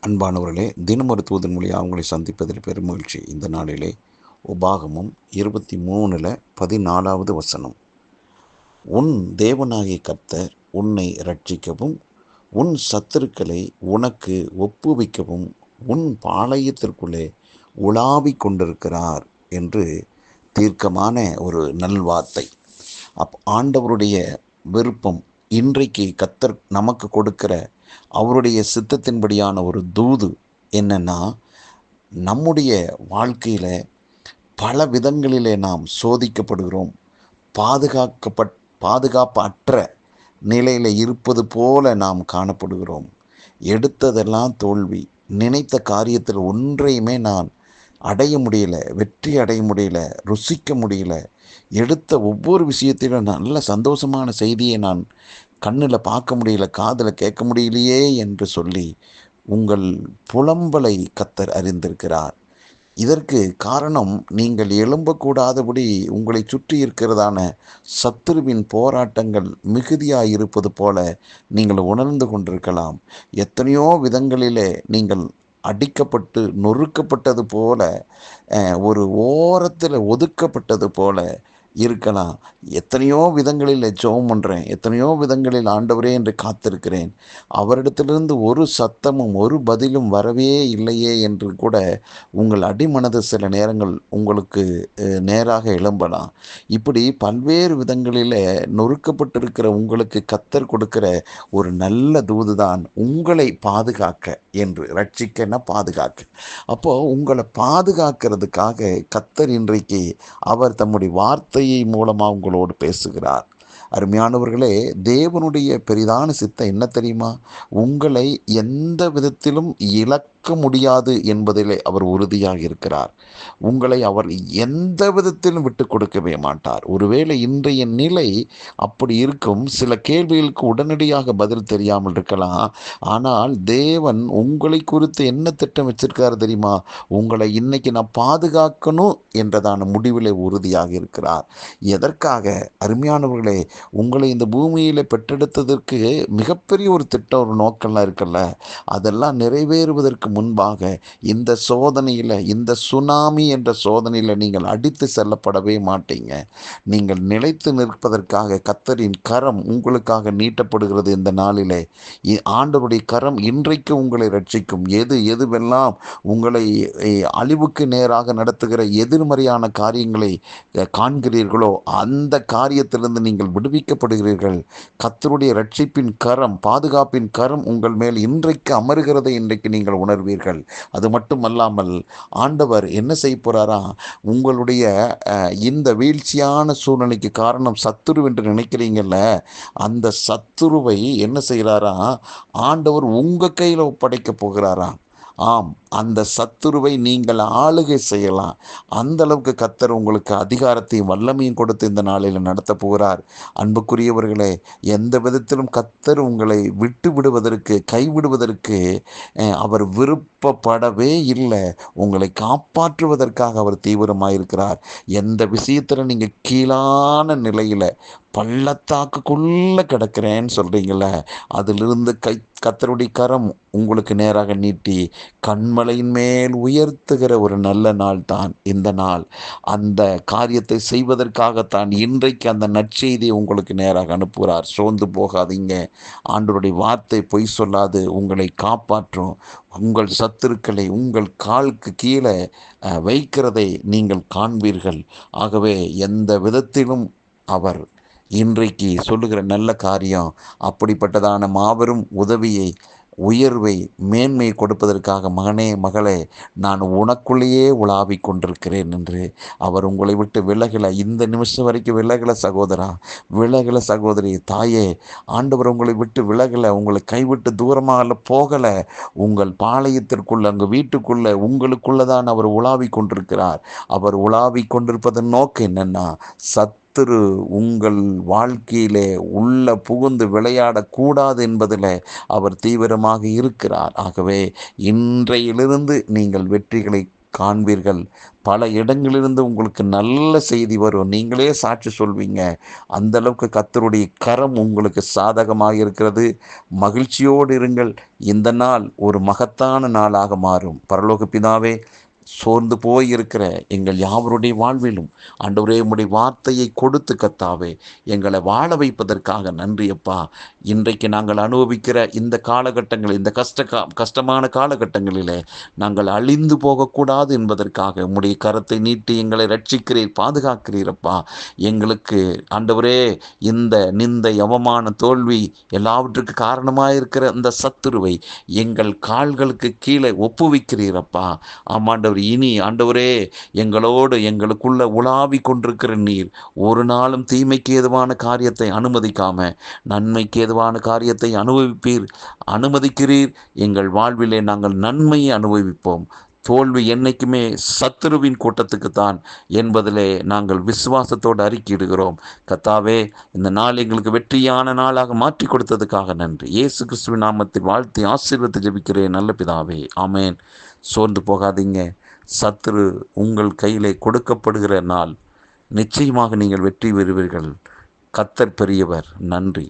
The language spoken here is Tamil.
அன்பானவர்களே, தினமொரு தூதன் மொழியாக உங்களை சந்திப்பதில் பெரும் மகிழ்ச்சி. இந்த நாளிலே உபாகமம் 23:14 வசனம். உன் தேவனாகிய கர்த்தர் உன்னை இரட்சிக்கவும் உன் சத்துருக்களை உனக்கு ஒப்புவிக்கவும் உன் பாளையத்திற்குள்ளே உலாவிக் கொண்டிருக்கிறார் என்று தீர்க்கமான ஒரு நல்வார்த்தை. ஆண்டவருடைய விருப்பம், இன்றைக்கு கர்த்தர் நமக்கு கொடுக்கிற அவருடைய சித்தத்தின்படியான ஒரு தூது என்னன்னா, நம்முடைய வாழ்க்கையில பல விதங்களிலே நாம் சோதிக்கப்படுகிறோம். பாதுகாப்பற்ற நிலையில் இருப்பது போல நாம் காணப்படுகிறோம். எடுத்ததெல்லாம் தோல்வி. நினைத்த காரியத்தில் ஒன்றையுமே நான் அடைய முடியல, வெற்றி அடைய முடியல, ருசிக்க முடியல. எடுத்த ஒவ்வொரு விஷயத்திலும் நல்ல சந்தோஷமான செய்தியை நான் கண்ணில் பார்க்க முடியல, காதில் கேட்க முடியலையே என்று சொல்லி உங்கள் புலம்பலை கர்த்தர் அறிந்திருக்கிறார். இதற்கு காரணம், நீங்கள் எழும்பக்கூடாதபடி உங்களை சுற்றி இருக்கிறதான சத்துருவின் போராட்டங்கள் மிகுதியாக இருப்பது போல நீங்கள் உணர்ந்து கொண்டிருக்கலாம். எத்தனையோ விதங்களிலே நீங்கள் அடிக்கப்பட்டு நொறுக்கப்பட்டது போல, ஒரு ஓரத்தில் ஒதுக்கப்பட்டது போல இருக்கலாம். எத்தனையோ விதங்களில் ஜெபம் பண்ணுறேன், எத்தனையோ விதங்களில் ஆண்டவரே என்று காத்திருக்கிறேன், அவரிடத்திலிருந்து ஒரு சத்தமும் ஒரு பதிலும் வரவே இல்லையே என்று கூட உங்கள் அடிமனது சில நேரங்கள் உங்களுக்கு நேராக எழும்பலாம். இப்படி பல்வேறு விதங்களில் நொறுக்கப்பட்டிருக்கிற உங்களுக்கு கர்த்தர் கொடுக்கிற ஒரு நல்ல தூதுதான் உங்களை பாதுகாக்க என்று. ரட்சிக்கன்னா பாதுகாக்க. அப்போது உங்களை பாதுகாக்கிறதுக்காக கர்த்தர் இன்றைக்கு அவர் தம்முடைய வார்த்தையை மூலமாக உங்களோடு பேசுகிறார். அருமையானவர்களே, தேவனுடைய பெரிதான சித்தம் என்ன தெரியுமா? உங்களை எந்த விதத்திலும் இழக்க முடியாது என்பதிலே அவர் உறுதியாக இருக்கிறார். உங்களை அவர் எந்த விதத்திலும் விட்டு கொடுக்கவே மாட்டார். ஒருவேளை இன்றைய நிலை அப்படி இருக்கும். சில கேள்விகளுக்கு உடனடியாக பதில் தெரியாமல் இருக்கலாம். ஆனால் தேவன் உங்களை குறித்து என்ன திட்டம் வச்சிருக்காரு தெரியுமா? உங்களை இன்னைக்கு நான் பாதுகாக்கணும் என்றதான முடிவிலே உறுதியாக இருக்கிறார். எதற்காக? அருமையானவர்களே, உங்களை இந்த பூமியில் பெற்றெடுத்ததற்கு மிகப்பெரிய ஒரு திட்டம், ஒரு நோக்கம்லாம் இருக்குல்ல. அதெல்லாம் நிறைவேறுவதற்கு முன்பாக இந்த சோதனையில், இந்த சுனாமி என்ற சோதனையில் நீங்கள் அடித்து செல்லப்படவே மாட்டீங்க. நீங்கள் நிலைத்து நிற்பதற்காக கர்த்தரின் கரம் உங்களுக்காக நீட்டப்படுகிறது. இந்த நாளிலே ஆண்டவருடைய கரம் இன்றைக்கு உங்களை ரட்சிக்கும். எதுவெல்லாம் உங்களை அழிவுக்கு நேராக நடத்துகிற எதிர்மறையான காரியங்களை காண்கிறீர்களோ அந்த காரியத்திலிருந்து நீங்கள் விடுவிக்கப்படுகிறீர்கள். கர்த்தருடைய ரட்சிப்பின் கரம், பாதுகாப்பின் கரம் உங்கள் மேல் இன்றைக்கு அமருகிறதை இன்றைக்கு நீங்கள் உணர்வீர்கள். அது மட்டுமல்லாமல் ஆண்டவர் என்ன செய்ய போறாரா? உங்களுடைய இந்த வீழ்ச்சியான சூழ்நிலைக்கு காரணம் சத்துரு என்று நினைக்கிறீங்கல்ல, அந்த சத்துருவை என்ன செய்கிறாரா? ஆண்டவர் உங்க கையில் ஒப்படைக்க போகிறாரா? ஆம், அந்த சத்துருவை நீங்கள் ஆளுகை செய்யலாம். அந்த அளவுக்கு கர்த்தர் உங்களுக்கு அதிகாரத்தையும் வல்லமையும் கொடுத்து இந்த நாளில் நடத்த போகிறார். அன்புக்குரியவர்களே, எந்த விதத்திலும் கர்த்தர் உங்களை விட்டு விடுவதற்கு, கைவிடுவதற்கு அவர் விருப்பப்படவே இல்லை. உங்களை காப்பாற்றுவதற்காக அவர் தீவிரமாயிருக்கிறார். எந்த விஷயத்தில் நீங்கள் கீழான நிலையில் பள்ளத்தாக்குக்குள்ள கிடக்கிறேன்னு சொல்றீங்கள, அதிலிருந்து கர்த்தருடைய கரம் உங்களுக்கு நேராக நீட்டி கண்மலையின் மேல் உயர்த்துகிற ஒரு நல்ல நாள் தான் இந்த நாள். அந்த காரியத்தை செய்வதற்காகத்தான் இன்றைக்கு அந்த நற்செய்தியை உங்களுக்கு நேராக அனுப்புகிறார். சோர்ந்து போகாதீங்க. ஆண்டவருடைய வார்த்தை பொய் சொல்லாது, உங்களை காப்பாற்றும். உங்கள் சத்துருக்களை உங்கள் காலுக்கு கீழே வைக்கிறதை நீங்கள் காண்பீர்கள். ஆகவே எந்த விதத்திலும் அவர் இன்றைக்கு சொல்லுகிற நல்ல காரியம் அப்படிப்பட்டதான மாபெரும் உதவியை, உயர்வை, மேன்மையை கொடுப்பதற்காக, மகனே மகளே, நான் உனக்குள்ளேயே உலாவிக் கொண்டிருக்கிறேன் என்று அவர் உங்களை விட்டு விலகலை. இந்த நிமிஷம் வரைக்கும் விலகலை சகோதரா, விலகலை சகோதரி, தாயே. ஆண்டவர் உங்களை விட்டு விலகலை, உங்களை கைவிட்டு தூரமாக போகலை. உங்கள் பாளையத்திற்குள்ள, உங்கள் வீட்டுக்குள்ள, உங்களுக்குள்ளதான் அவர் உலாவிக் கொண்டிருக்கிறார். அவர் உலாவிக் கொண்டிருப்பதன் நோக்கம் என்னன்னா, சத்துரு உங்கள் வாழ்க்கையிலே உள்ள புகுந்து விளையாடக்கூடாது என்பதில் அவர் தீவிரமாக இருக்கிறார். ஆகவே இன்றையிலிருந்து நீங்கள் வெற்றிகளை காண்பீர்கள். பல இடங்களிலிருந்து உங்களுக்கு நல்ல செய்தி வரும். நீங்களே சாட்சி சொல்வீங்க. அந்த அளவுக்கு கர்த்தருடைய கரம் உங்களுக்கு சாதகமாக இருக்கிறது. மகிழ்ச்சியோடு இருங்கள். இந்த நாள் ஒரு மகத்தான நாளாக மாறும். பரலோக பிதாவே, சோர்ந்து போய் இருக்கிற எங்கள் யாவருடைய வாழ்விலும் ஆண்டவரே உம்முடைய வார்த்தையை கொடுத்து கர்த்தாவே எங்களை வாழ வைப்பதற்காக நன்றி அப்பா. இன்றைக்கு நாங்கள் அனுபவிக்கிற இந்த காலகட்டங்களில், இந்த கஷ்டமான காலகட்டங்களிலே நாங்கள் அழிந்து போகக்கூடாது என்பதற்காக உம்முடைய கரத்தை நீட்டி எங்களை ரட்சிக்கிறீர், பாதுகாக்கிறீரப்பா. எங்களுக்கு ஆண்டவரே இந்த நிந்தை, அவமான, தோல்வி எல்லாவற்றுக்கு காரணமாயிருக்கிற இந்த சத்துருவை எங்கள் கால்களுக்கு கீழே ஒப்புவிக்கிறீரப்பா. ஆமாண்டவர், இனி ஆண்டவரே எங்களோடு எங்களுக்குள்ள உலாவி கொண்டிருக்கிற நீர் ஒரு நாளும் தீமைக்கு ஏதுவான காரியத்தை அனுமதிக்காம நன்மைக்கு ஏதுவான காரியத்தை அனுமதிக்கிறீர். எங்கள் வாழ்விலே நாங்கள் நன்மையை அனுபவிப்போம். தோல்வி என்னைக்குமே சத்துருவின் கூட்டத்துக்குத்தான் என்பதிலே நாங்கள் விசுவாசத்தோடு அறிக்கையிடுகிறோம். கர்த்தாவே, இந்த நாள் எங்களுக்கு வெற்றியான நாளாக மாற்றி கொடுத்ததுக்காக நன்றி. இயேசு கிறிஸ்துவின் நாமத்தில் வாழ்த்தி ஆசீர்வதித்து ஜெபிக்கிறேன் நல்ல பிதாவே, ஆமேன். சோர்ந்து போகாதீங்க. சத்துரு உங்கள் கையிலே கொடுக்கப்படுகிற நாள் நிச்சயமாக நீங்கள் வெற்றி பெறுவீர்கள். கர்த்தர் பெரியவர். நன்றி.